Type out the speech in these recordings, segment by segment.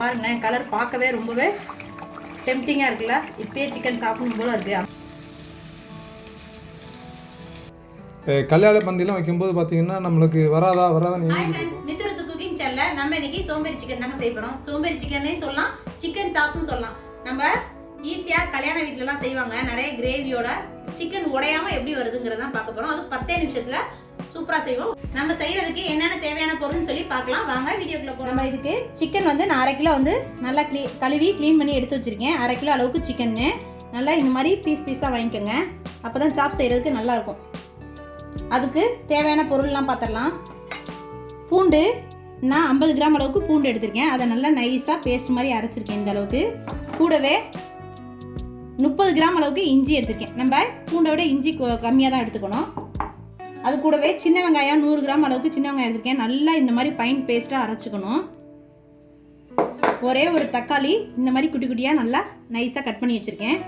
பாருங்களேன், கலர் பார்க்கவே ரொம்பவே டெம்டிங்காக இருக்குல்ல. இப்பயே சிக்கன் சாப்பிடணும் போல இருக்கு. கல்யாண பந்திலாம் வைக்கும்போது பார்த்தீங்கன்னா நம்மளுக்கு வராதா மித்ருத்து குக்கிங் சேனல்ல நம்ம இன்னைக்கு சோம்பேறி சிக்கன் தாங்க செய்ய போறோம். சோம்பேறி சிக்கனே சொல்லலாம், சிக்கன் சாப்ஸ்னு சொல்லலாம். நம்ம ஈஸியா கல்யாண வீட்டுலலாம் செய்வாங்க, நிறைய கிரேவியோட சிக்கன் உடையாம எப்படி வருதுங்கிறதான் பார்க்க போறோம். அது 10 நிமிஷத்துல சூப்பரா செய்வோம். நம்ம செய்யறதுக்கு என்னென்ன தேவையான பொருள்னு சொல்லி பார்க்கலாம். வாங்க வீடியோக்குள்ள போறோம். நம்ம இதுக்கு சிக்கன் வந்து நான் 1/2 கிலோ வந்து நல்லா கழுவி க்ளீன் பண்ணி எடுத்து வச்சிருக்கேன். 1/2 கிலோ அளவுக்கு சிக்கன்னு நல்லா இந்த மாதிரி பீஸாக வாங்கிக்கோங்க. அப்போதான் சாப் செய்யறதுக்கு நல்லா இருக்கும். அதுக்கு தேவையான பொருள்லாம் பார்த்துடலாம். பூண்டு நான் 50 கிராம் அளவுக்கு பூண்டு எடுத்திருக்கேன். அதை நல்லா நைஸாக பேஸ்ட் மாதிரி அரைச்சிருக்கேன் இந்த அளவுக்கு. கூடவே 30 கிராம் அளவுக்கு இஞ்சி எடுத்திருக்கேன். நம்ம பூண்டை விட இஞ்சி கம்மியாக தான் எடுத்துக்கணும். அது கூடவே சின்ன வெங்காயம் 100 கிராம் அளவுக்கு சின்ன வெங்காயம் எடுத்திருக்கேன். நல்லா இந்த மாதிரி ஃபைன் பேஸ்ட்டாக அரைச்சிக்கணும். ஒரே ஒரு தக்காளி இந்த மாதிரி குட்டி குட்டியாக நல்லா நைஸாக கட் பண்ணி வச்சுருக்கேன்.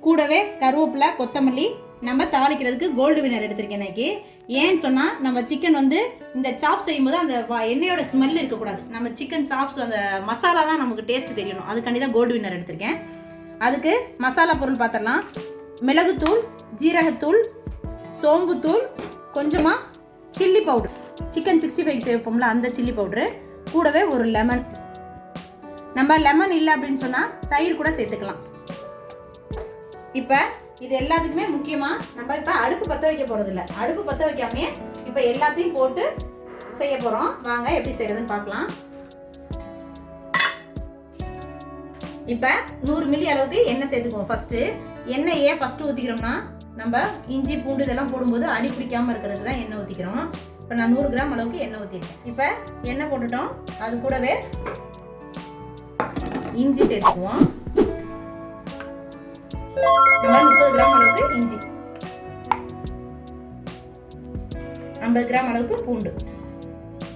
கூடவே கருவேப்பிலை, கொத்தமல்லி, நம்ம தாளிக்கிறதுக்கு கோல்டு வினர் எடுத்திருக்கேன் இன்னைக்கு. ஏன்னு சொன்னால் நம்ம சிக்கன் வந்து இந்த சாப் செய்யும்போது அந்த எண்ணெயோட ஸ்மெல் இருக்கக்கூடாது. நம்ம சிக்கன் சாப்ஸ் அந்த மசாலா தான் நமக்கு டேஸ்ட் தெரியணும். அதுக்காண்டி தான் கோல்டு வினர் எடுத்திருக்கேன். அதுக்கு மசாலா பொருள் பார்த்துடலாம். மிளகுத்தூள், ஜீரகத்தூள், சோம்புத்தூள், கொஞ்சமாக சில்லி பவுடர், சிக்கன் 65 சேர்ப்போம்ல அந்த சில்லி பவுட்ரு, கூடவே ஒரு லெமன். நம்ம லெமன் இல்லை அப்படின்னு சொன்னால் தயிர் கூட சேர்த்துக்கலாம். இப்போ இது எல்லாத்துக்குமே முக்கியமாக நம்ம இப்போ அடுப்பு பற்ற வைக்க போகிறது இல்லை. அடுப்பு பற்ற வைக்காமே இப்போ எல்லாத்தையும் போட்டு செய்ய போகிறோம். வாங்க எப்படி செய்யறதுன்னு பார்க்கலாம். இப்போ 100 மில்லி அளவுக்கு எண்ணெய் சேர்த்துக்குவோம். ஃபஸ்ட்டு எண்ணெய் ஏன் ஃபஸ்ட்டு ஊற்றிக்கிறோம்னா நம்ம இஞ்சி பூண்டு இதெல்லாம் போடும்போது அடி பிடிக்காமல் இருக்கிறதுக்கு தான் எண்ணெய் ஊற்றிக்கிறோம். இப்போ நான் 100 கிராம் அளவுக்கு எண்ணெய் ஊற்றிருக்கேன். இப்போ எண்ணெய் போட்டுட்டோம். அது கூடவே இஞ்சி சேர்த்துக்குவோம். நம்ம 30 கிராம் அளவுக்கு இஞ்சி, 50 கிராம் அளவுக்கு பூண்டு,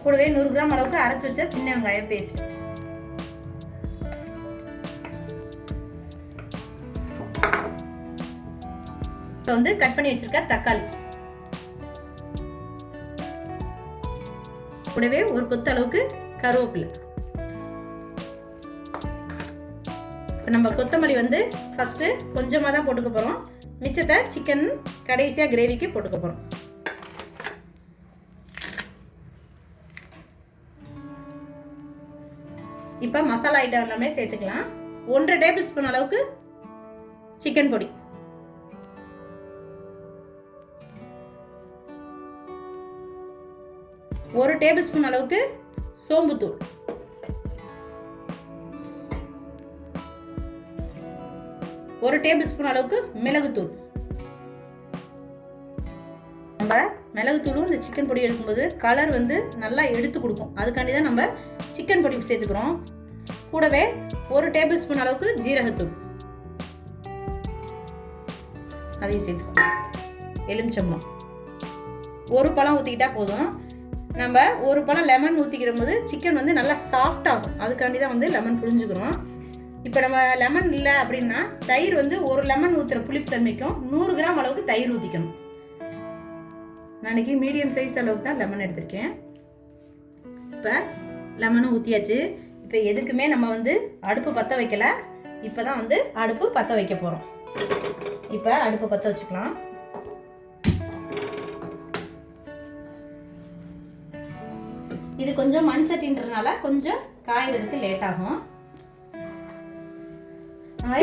கூடவே 100 கிராம் அளவுக்கு அரைச்சி வச்ச சின்ன வெங்காயம் பேஸ்ட், வந்து கட் பண்ணி வச்சிருக்க தக்காளி, கூடவே ஒரு கொத்து அளவுக்கு கருவேப்பிலை. நம்ம கொத்தமல்லி வந்து ஃபர்ஸ்ட் கொஞ்சமா தான் போட்டுக்க போறோம். மிச்சத்தை சிக்கன் கடைசியா கிரேவிக்கு போட்டுக்க போறோம். இப்போ மசாலா ஐட்டம் எல்லாமே சேர்த்துக்கலாம். 1.5 டேபிள் ஸ்பூன் அளவுக்கு சிக்கன் பொடி, 1 டேபிள் ஸ்பூன் அளவுக்கு சோம்புத்தூள், 1 டேபிள் ஸ்பூன் அளவுக்கு மிளகுத்தூள். நம்ம மிளகுத்தூளும் இந்த சிக்கன் பொடி எடுக்கும்போது கலர் வந்து நல்லா எடுத்து கொடுக்கும். அதுக்காண்டி தான் நம்ம சிக்கன் பொடி சேர்த்துக்கிறோம். கூடவே 1 டேபிள் ஸ்பூன் அளவுக்கு ஜீரகத்தூள், அதையும் சேர்த்துக்கணும். எலுமிச்சம்பழம் 1 பழம் ஊற்றிக்கிட்டா போதும். நம்ம 1 பழம் லெமன் ஊற்றிக்கிற போது சிக்கன் வந்து நல்லா சாஃப்ட் ஆகும். அதுக்காண்டி தான் வந்து லெமன் புழிஞ்சுக்கிறோம். இப்போ நம்ம லெமன் இல்லை அப்படின்னா தயிர் வந்து 1 லெமன் ஊற்றுற புளிப்பு தன்மைக்கும் 100 கிராம் அளவுக்கு தயிர் ஊற்றிக்கணும். நான் இன்னைக்கு மீடியம் சைஸ் அளவுக்கு தான் லெமன் எடுத்திருக்கேன். இப்போ லெமனும் ஊற்றியாச்சு. இப்போ எதுக்குமே நம்ம வந்து அடுப்பு பற்ற வைக்கல. இப்போ தான் வந்து அடுப்பு பற்ற வைக்க போகிறோம். இப்போ அடுப்பு பற்ற வச்சுக்கலாம். இது கொஞ்சம் மண் சட்டின்றதுனால கொஞ்சம் காய்கிறதுக்கு லேட் ஆகும்.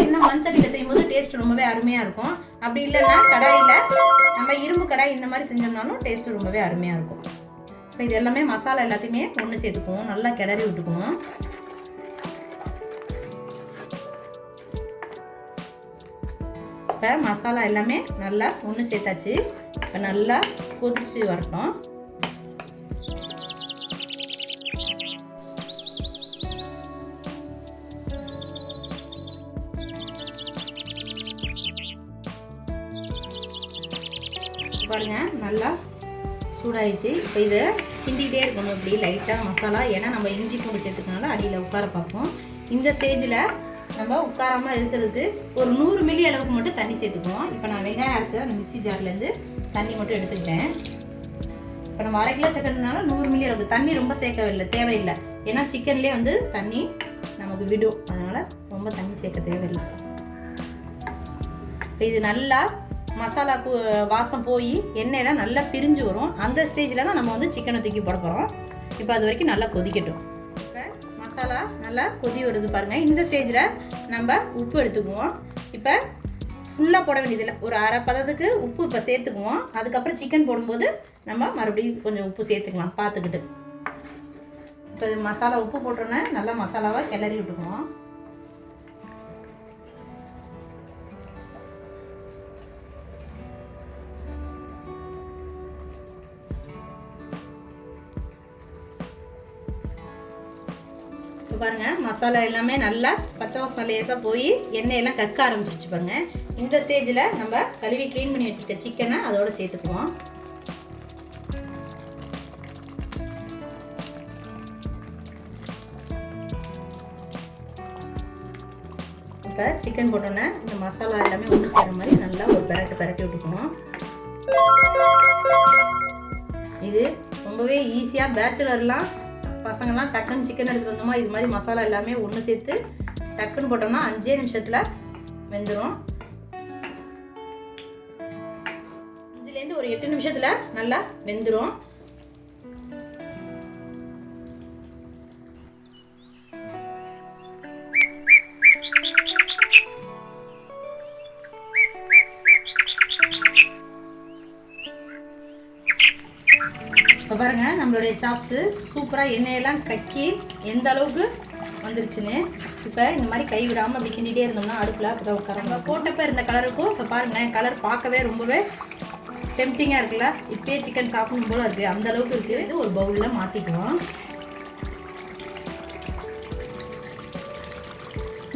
இன்னும் மண் சட்டியில் செய்யும்போது டேஸ்ட் ரொம்பவே அருமையாக இருக்கும். அப்படி இல்லைன்னா கடாயில் நம்ம இரும்பு கடாய் இந்த மாதிரி செஞ்சோம்னாலும் டேஸ்ட் ரொம்பவே அருமையாக இருக்கும். இப்போ இது எல்லாமே மசாலா எல்லாத்தையுமே ஒன்று சேர்த்துக்குவோம். நல்லா கிளறி விட்டுக்குவோம். இப்போ மசாலா எல்லாமே நல்லா ஒன்று சேர்த்தாச்சு. இப்போ நல்லா கொதிச்சு வரட்டும். பாருங்க நல்லா சூடாயிடுச்சு. இப்போ இதை கிண்டிகிட்டே இருக்கணும் இப்படி லைட்டாக மசாலா. ஏன்னா நம்ம இஞ்சி பூண்டு சேர்த்துக்கனால அடியில் உட்கார பார்ப்போம். இந்த ஸ்டேஜில் நம்ம உட்காராமல் இருக்கிறதுக்கு ஒரு 100 மில்லி அளவுக்கு மட்டும் தண்ணி சேர்த்துக்குவோம். இப்போ நான் வெங்காயம் அரைச்சி அந்த மிக்சி ஜார்லேருந்து தண்ணி மட்டும் எடுத்துக்கிட்டேன். இப்போ நம்ம 1/2 கிலோ சிக்கன்னால 100 மில்லி அளவுக்கு தண்ணி ரொம்ப சேர்க்கவில்லை, தேவையில்லை. ஏன்னா சிக்கன்லேயே வந்து தண்ணி நமக்கு விடும், அதனால் ரொம்ப தண்ணி சேர்க்க தேவையில்லை. இப்போ இது நல்லா மசாலா வாசம் போய் எண்ணெயெல்லாம் நல்லா பிரிஞ்சு வரும். அந்த ஸ்டேஜில் தான் நம்ம வந்து சிக்கனை தூக்கி போட போகிறோம். இப்போ அது வரைக்கும் நல்லா கொதிக்கட்டும். இப்போ மசாலா நல்லா கொதி வருது பாருங்கள். இந்த ஸ்டேஜில் நம்ம உப்பு எடுத்துக்குவோம். இப்போ ஃபுல்லாக போட வேண்டியதில்லை, ஒரு அரை பதத்துக்கு உப்பு இப்போ சேர்த்துக்குவோம். அதுக்கப்புறம் சிக்கன் போடும்போது நம்ம மறுபடியும் கொஞ்சம் உப்பு சேர்த்துக்கலாம் பார்த்துக்கிட்டு. இப்போ மசாலா உப்பு போட்டோன்னே நல்லா மசாலாவை கிளறி விட்டுக்குவோம். இப்போ பாருங்கள் மசாலா எல்லாமே நல்லா பச்சை வாசம் லேசாக போய் எண்ணெயெல்லாம் கக்க ஆரம்பிச்சிருச்சு பாருங்கள். இந்த ஸ்டேஜில் நம்ம கழுவி க்ளீன் பண்ணி வச்சுருக்க சிக்கனை அதோடு சேர்த்துக்குவோம். இப்போ சிக்கன் போட்டோன்னே இந்த மசாலா எல்லாமே ஒன்று சேர்கிற மாதிரி நல்லா ஒரு பெரட்டி விட்டுக்கணும். இது ரொம்பவே ஈஸியாக பேச்சுலர்லாம் பசங்கள்லாம் டக்குன்னு சிக்கன் எடுத்துகிட்டு வந்தோமா இது மாதிரி மசாலா எல்லாமே ஒன்று சேர்த்து டக்குன்னு போட்டோம்னா 5 நிமிஷத்தில் வெந்துடும். 5லேருந்து ஒரு 8 நிமிஷத்தில் நல்லா வெந்துடும். இப்போ பாருங்கள் நம்மளுடைய சாப்ஸு சூப்பராக எண்ணெயெல்லாம் கக்கி எந்த அளவுக்கு வந்துருச்சுன்னு. இப்போ இந்த மாதிரி கை விடாமல் அப்படி கிண்டிகிட்டே இருந்தோம்னா அடுப்பில் அப்போ தான் உட்காராங்க. போட்டப்போ இருந்த கலருக்கும் இப்போ பாருங்கள் கலர் பார்க்கவே ரொம்பவே டெம்டிங்காக இருக்குல்ல. இப்போயே சிக்கன் சாப்பிடணும் போல் இருக்குது, அந்த அளவுக்கு இருக்குது. இது ஒரு பவுலில் மாற்றிக்குவோம்.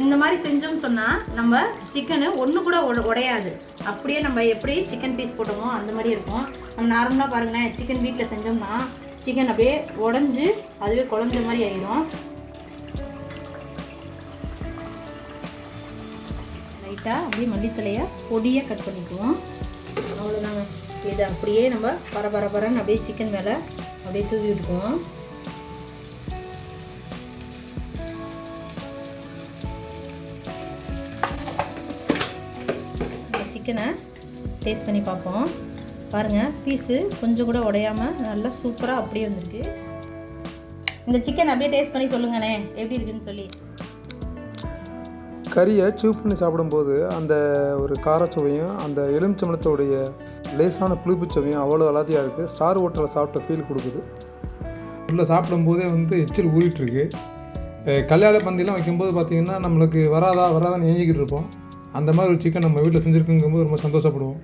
இந்த மாதிரி செஞ்சோம்னு சொன்னால் நம்ம சிக்கனு ஒன்று கூட உடையாது. அப்படியே நம்ம எப்படி சிக்கன் பீஸ் போட்டோமோ அந்த மாதிரி இருக்கும். நம்ம நார்மலாக பாருங்களேன் சிக்கன் வீட்டில் செஞ்சோம்னா சிக்கன் அப்படியே உடஞ்சி அதுவே குழஞ்ச மாதிரி ஆகிடும். லைட்டாக அப்படியே மல்லித்தலையை பொடியாக கட் பண்ணிக்குவோம். அவ்வளோதாங்க. இதை அப்படியே நம்ம பரபரன்னு அப்படியே சிக்கன் மேலே அப்படியே தூவி விட்டுக்குவோம். சிக்கனை டேஸ்ட் பண்ணி பார்ப்போம். பாருங்கள் பீஸு கொஞ்சம் கூட உடையாமல் நல்லா சூப்பராக அப்படியே வந்திருக்கு. இந்த சிக்கன் அப்படியே டேஸ்ட் பண்ணி சொல்லுங்கண்ணே எப்படி இருக்குன்னு சொல்லி. கறியை சூப் பண்ணி சாப்பிடும்போது அந்த ஒரு காரச்சுவையும் அந்த எலுமிச்சம்பழத்தோடைய லேசான புளிப்புச்சுவையும் அவ்வளோ அலாதியாக இருக்குது. ஸ்டார் ஹோட்டலில் சாப்பிட்ட ஃபீல் கொடுக்குது. உள்ளே சாப்பிடும்போதே வந்து எச்சில் ஊறிட்டுருக்கு. கல்யாண பந்திலாம் வைக்கும்போது பார்த்திங்கன்னா நம்மளுக்கு வராதான்னு ஏங்கிக்கிட்டு இருப்போம். அந்த மாதிரி ஒரு சிக்கன் நம்ம வீட்டில் செஞ்சுருக்குங்கும்போது ரொம்ப சந்தோஷப்படுவோம்.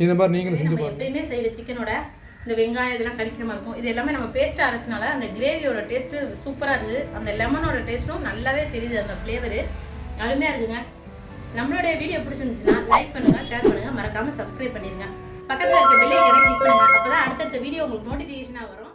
இந்த மாதிரி நீங்களும் செஞ்சு பாருங்க. எப்பயுமே செய்கிற சிக்கனோட இந்த வெங்காயம் இதெல்லாம் கடிக்கிற மாதிரி இருக்கும். இது எல்லாமே நம்ம பேஸ்ட்டாக அரைச்சனால அந்த கிரேவியோட டேஸ்ட்டு சூப்பராக இருக்குது. அந்த லெமனோட டேஸ்ட்டும் நல்லாவே தெரியுது. அந்த ஃப்ளேவரு அருமையாக இருக்குங்க. நம்மளுடைய வீடியோ பிடிச்சிருந்துச்சுன்னா லைக் பண்ணுங்கள், ஷேர் பண்ணுங்கள், மறக்காமல் சப்ஸ்கிரைப் பண்ணிடுங்க. பக்கத்தில் இருக்க பெல் ஐகானை கிளிக் பண்ணுங்கள். அப்போ தான் அடுத்தடுத்த வீடியோ உங்களுக்கு நோட்டிஃபிகேஷனாக வரும்.